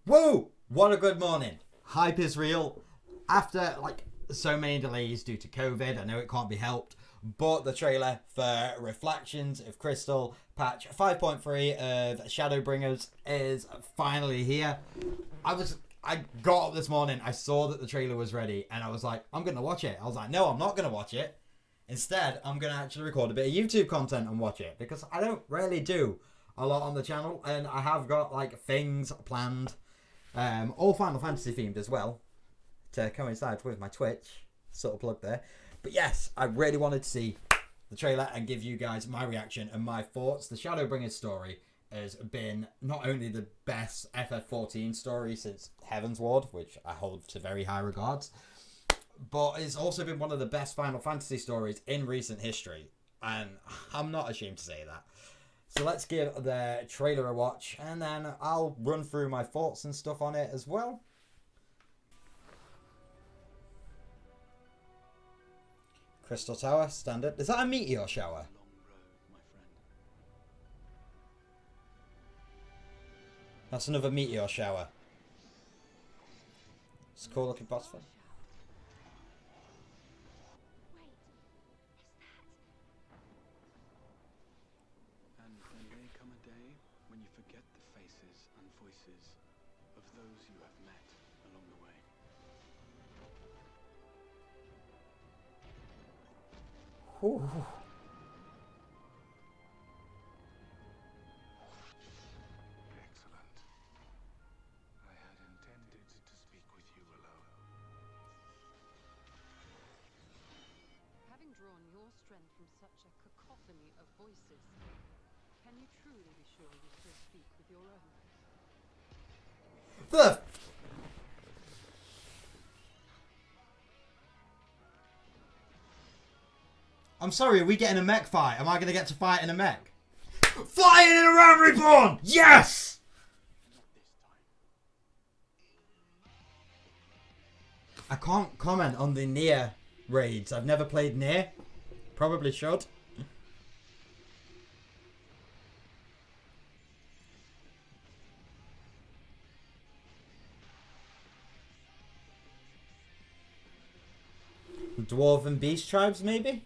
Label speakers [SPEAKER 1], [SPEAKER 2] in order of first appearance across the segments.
[SPEAKER 1] Whoa! What a good morning. Hype is real. After so many delays due to COVID, I know it can't be helped, but the trailer for Reflections of Crystal patch 5.3 of Shadowbringers is finally here. I got up this morning, I saw that the trailer was ready, and I was like, I'm going to watch it. I was like, no, I'm not going to watch it. Instead, I'm going to actually record a bit of YouTube content and watch it, because I don't really do a lot on the channel, and I have got things planned, all Final Fantasy themed as well, to coincide with my Twitch, sort of plug there. But yes, I really wanted to see the trailer and give you guys my reaction and my thoughts. The Shadowbringers story has been not only the best FF14 story since Heaven's Ward, which I hold to very high regards, but it's also been one of the best Final Fantasy stories in recent history, and I'm not ashamed to say that. So let's give the trailer a watch, and then I'll run through my thoughts and stuff on it as well. Crystal Tower, standard. Is that a meteor shower? That's another meteor shower. It's a cool looking boss fight.
[SPEAKER 2] And then may come a day when you forget the faces and voices of those you have met along the way.
[SPEAKER 1] Ooh.
[SPEAKER 3] Excellent. I had intended to speak with you alone.
[SPEAKER 4] Having drawn your strength from such a cacophony of voices, can you truly be sure you still speak with your own?
[SPEAKER 1] I'm sorry, are we getting a mech fight? Am I going to get to fight in a mech? Flying in a Realm Reborn! Yes! I can't comment on the Nier raids. I've never played Nier. Probably should. Dwarven beast tribes, maybe?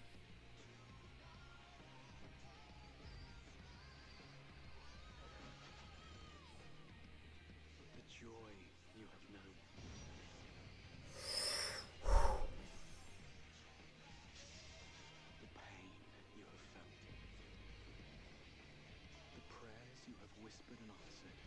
[SPEAKER 2] The joy you have known. The pain you have felt. The prayers you have whispered and answered.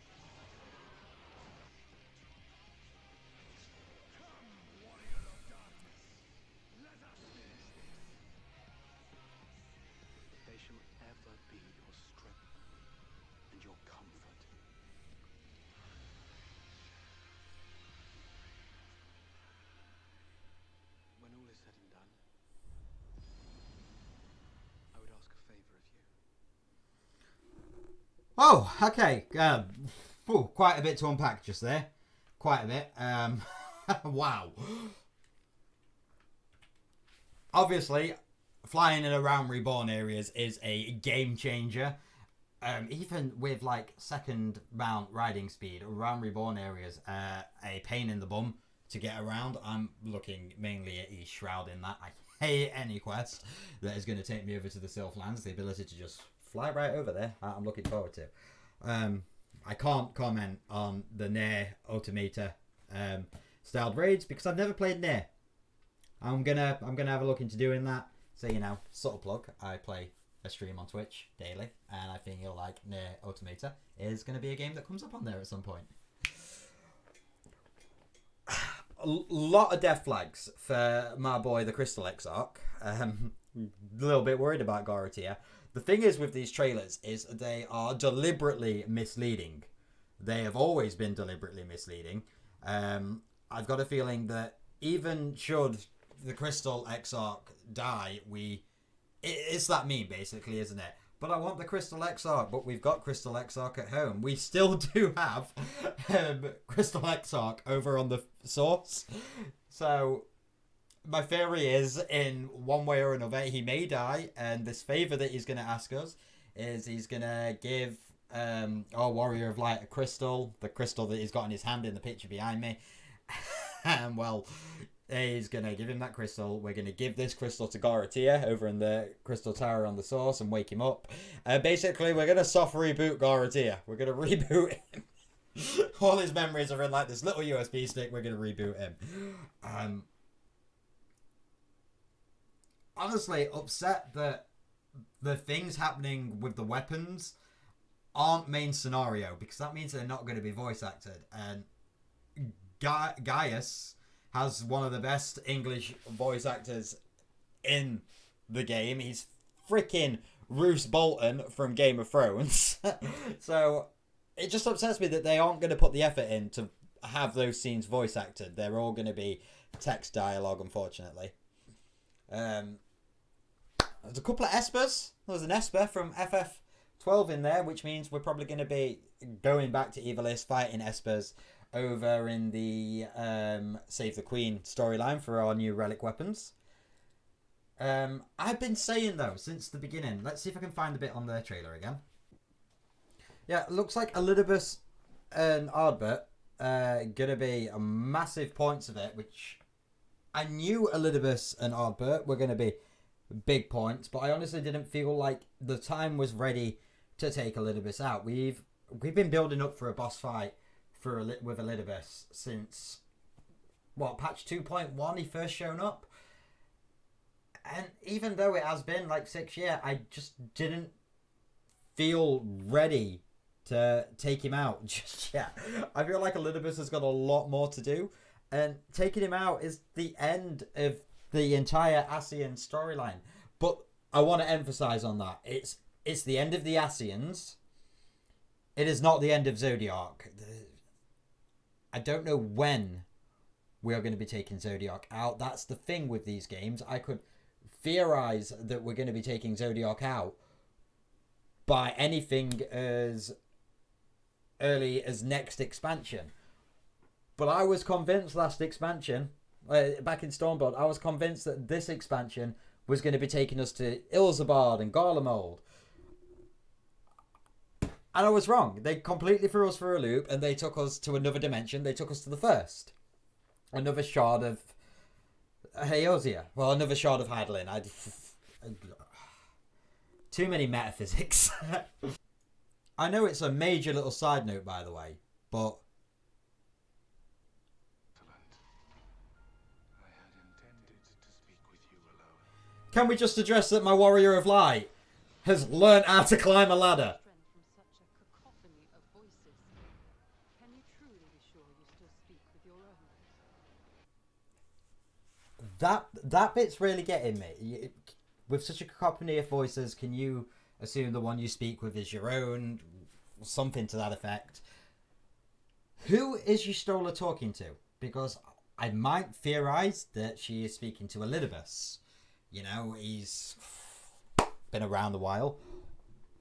[SPEAKER 2] They shall ever be your strength and your comfort. When all is said and done, I would ask a favor of you.
[SPEAKER 1] Oh, okay. Quite a bit to unpack just there. Quite a bit. Wow. Obviously, flying in around Reborn areas is a game changer. Even with second mount riding speed, around Reborn areas, a pain in the bum to get around. I'm looking mainly at East Shroud in that. I hate any quest that is going to take me over to the Sylphlands. The ability to just fly right over there, I'm looking forward to. I can't comment on the Nier Automata styled raids because I've never played Nier. I'm gonna have a look into doing that. So sort of plug. I play a stream on Twitch daily, and I think you'll like Nier Automata is gonna be a game that comes up on there at some point. A lot of death flags for my boy the Crystal Exarch. A little bit worried about Gorotia. The thing is with these trailers is they are deliberately misleading. They have always been deliberately misleading. I've got a feeling that even should the Crystal Exarch die, it's that meme basically, isn't it? But I want the Crystal Exarch, but we've got Crystal Exarch at home. We still do have Crystal Exarch over on the source. So my theory is, in one way or another, he may die, and this favour that he's going to ask us is he's going to give our Warrior of Light a crystal, the crystal that he's got in his hand in the picture behind me. And well, he's going to give him that crystal. We're going to give this crystal to Garatia over in the Crystal Tower on the Source and wake him up. Basically, we're going to soft reboot Garatia. We're going to reboot him. All his memories are in like this little USB stick. We're going to reboot him. Honestly, upset that the things happening with the weapons aren't main scenario, because that means they're not going to be voice acted. And Gaius has one of the best English voice actors in the game. He's freaking Roose Bolton from Game of Thrones. So it just upsets me that they aren't going to put the effort in to have those scenes voice acted. They're all going to be text dialogue, unfortunately. There's a couple of espers. There was an esper from FF12 in there, which means we're probably going to be going back to Evilis, fighting espers over in the Save the Queen storyline for our new relic weapons. I've been saying, though, since the beginning, let's see if I can find the bit on the trailer again. Yeah, it looks like Elidibus and Ardbert gonna be a massive points of it, which I knew Elidibus and Ardbert were gonna be big points, but I honestly didn't feel like the time was ready to take Elidibus out. We've been building up for a boss fight with Elidibus since patch 2.1 he first shown up, and even though it has been like 6 years, I just didn't feel ready to take him out just yet. I feel like Elidibus has got a lot more to do, and taking him out is the end of the entire Ascian storyline. But I want to emphasize on that. It's the end of the Ascians. It is not the end of Zodiac. I don't know when we are going to be taking Zodiac out. That's the thing with these games. I could theorize that we're going to be taking Zodiac out by anything as early as next expansion. But I was convinced last expansion, back in Stormborn, I was convinced that this expansion was going to be taking us to Ilzabard and Garlemald. And I was wrong. They completely threw us for a loop, and they took us to another dimension. They took us to the first. Another shard of Heosia. Well, another shard of Hydaelyn. Too many metaphysics. I know it's a major little side note, by the way, but can we just address that my Warrior of Light has learnt how to climb a ladder?
[SPEAKER 4] From such a cacophony of voices. Can you truly be sure you still speak with your own?
[SPEAKER 1] That bit's really getting me. With such a cacophony of voices, can you assume the one you speak with is your own? Something to that effect. Who is Y'shtola talking to? Because I might theorize that she is speaking to Elidibus. You know, he's been around a while.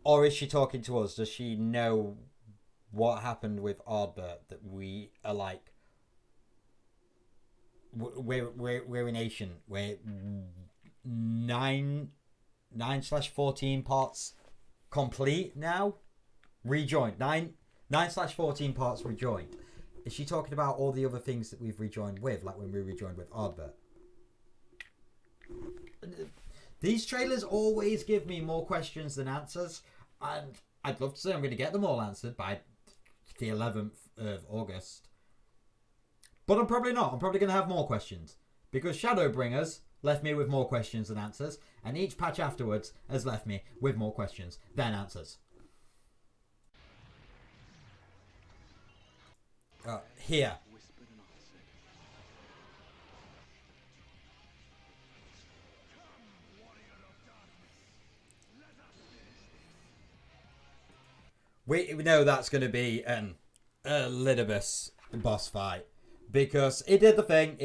[SPEAKER 1] Or is she talking to us? Does she know what happened with Ardbert? That we are like, we're an ancient. We're 9/14 parts complete now. Rejoined. 9/14 parts rejoined. Is she talking about all the other things that we've rejoined with, like when we rejoined with Ardbert? These trailers always give me more questions than answers, and I'd love to say I'm going to get them all answered by the 11th of August. But I'm probably not. I'm probably going to have more questions, because Shadowbringers left me with more questions than answers, and each patch afterwards has left me with more questions than answers. Here.
[SPEAKER 2] Whispered and answered.
[SPEAKER 1] We know that's going to be an Elidibus boss fight, because he did the thing.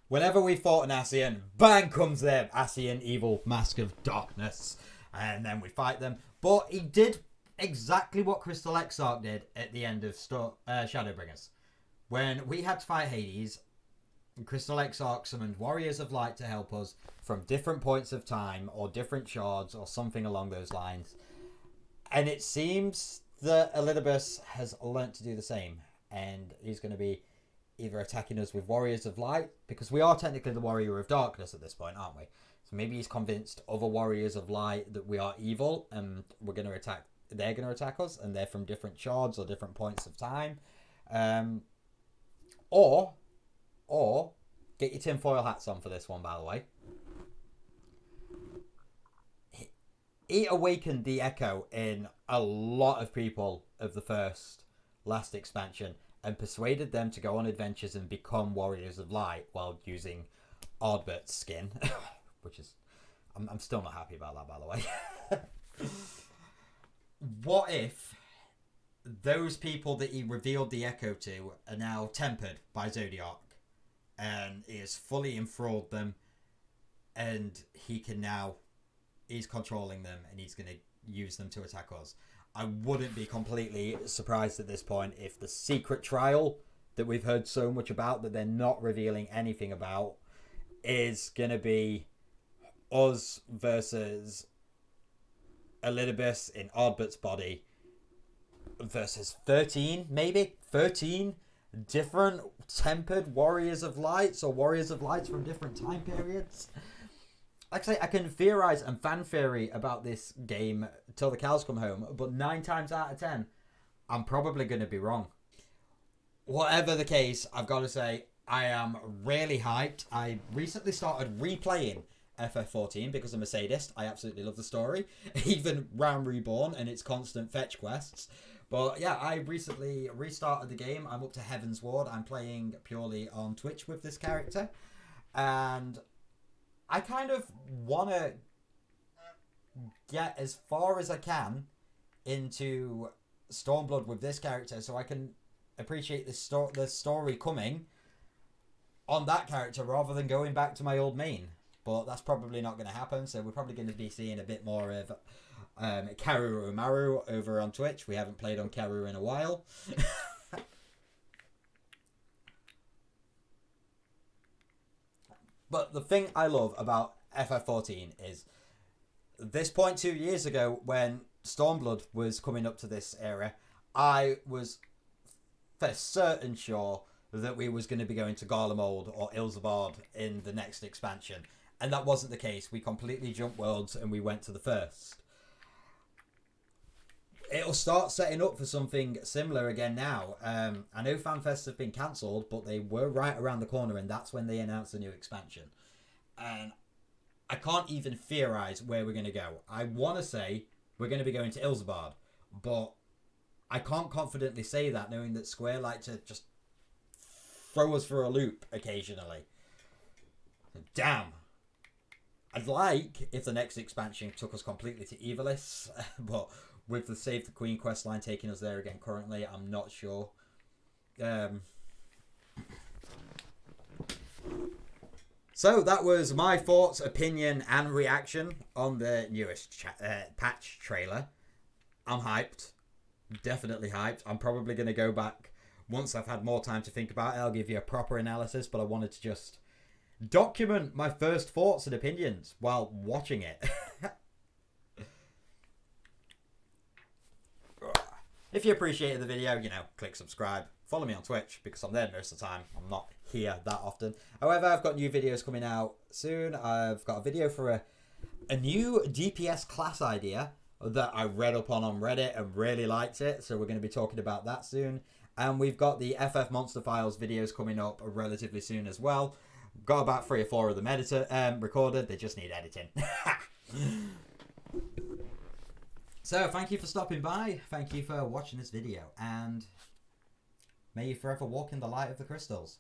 [SPEAKER 1] Whenever we fought an Ascian, bang comes their Ascian evil mask of darkness, and then we fight them. But he did exactly what Crystal Exarch did at the end of Shadowbringers. When we had to fight Hades, Crystal Exarch summoned Warriors of Light to help us from different points of time, or different shards, or something along those lines. And it seems that Elidibus has learnt to do the same. And he's going to be either attacking us with Warriors of Light, because we are technically the Warrior of Darkness at this point, aren't we? So maybe he's convinced other Warriors of Light that we are evil and we're going to attack. They're going to attack us, and they're from different shards or different points of time. Or get your tinfoil hats on for this one, by the way. He awakened the echo in a lot of people of the last expansion and persuaded them to go on adventures and become Warriors of Light while using Ardbert's skin, which is... I'm still not happy about that, by the way. What if those people that he revealed the echo to are now tempered by Zodiac and he has fully enthralled them, and he's controlling them and he's going to use them to attack us? I wouldn't be completely surprised at this point if the secret trial that we've heard so much about that they're not revealing anything about is going to be us versus Elidibus in Ardbert's body versus 13 different tempered Warriors of Lights or Warriors of Lights from different time periods. Like I say, I can theorize and fan theory about this game till the cows come home, but 9 times out of 10, I'm probably going to be wrong. Whatever the case, I've got to say, I am really hyped. I recently started replaying FF14 because I'm a sadist. I absolutely love the story. Even Realm Reborn and its constant fetch quests. But yeah, I recently restarted the game. I'm up to Heaven's Ward. I'm playing purely on Twitch with this character. And I kind of want to get as far as I can into Stormblood with this character so I can appreciate the story coming on that character rather than going back to my old main. But that's probably not going to happen, so we're probably going to be seeing a bit more of Karu Umaru over on Twitch. We haven't played on Karu in a while. But the thing I love about FF14 is this point 2 years ago when Stormblood was coming up to this era, I was for certain sure that we was going to be going to Garlemald or Ilsabard in the next expansion. And that wasn't the case. We completely jumped worlds and we went to the first. It'll start setting up for something similar again now. I know FanFests have been cancelled, but they were right around the corner, and that's when they announced the new expansion. And I can't even theorize where we're going to go. I want to say we're going to be going to Ilsabard, but I can't confidently say that, knowing that Square like to just throw us for a loop occasionally. Damn. I'd like if the next expansion took us completely to Evilis, but with the Save the Queen questline taking us there again currently, I'm not sure. So that was my thoughts, opinion, and reaction on the newest patch trailer. I'm hyped. Definitely hyped. I'm probably going to go back once I've had more time to think about it. I'll give you a proper analysis, but I wanted to just document my first thoughts and opinions while watching it. If you appreciated the video, click subscribe. Follow me on Twitch because I'm there most of the time. I'm not here that often. However, I've got new videos coming out soon. I've got a video for a new DPS class idea that I read up on Reddit and really liked it. So we're going to be talking about that soon. And we've got the FF Monster Files videos coming up relatively soon as well. Got about 3 or 4 of them recorded. They just need editing. So, thank you for stopping by. Thank you for watching this video. And may you forever walk in the light of the crystals.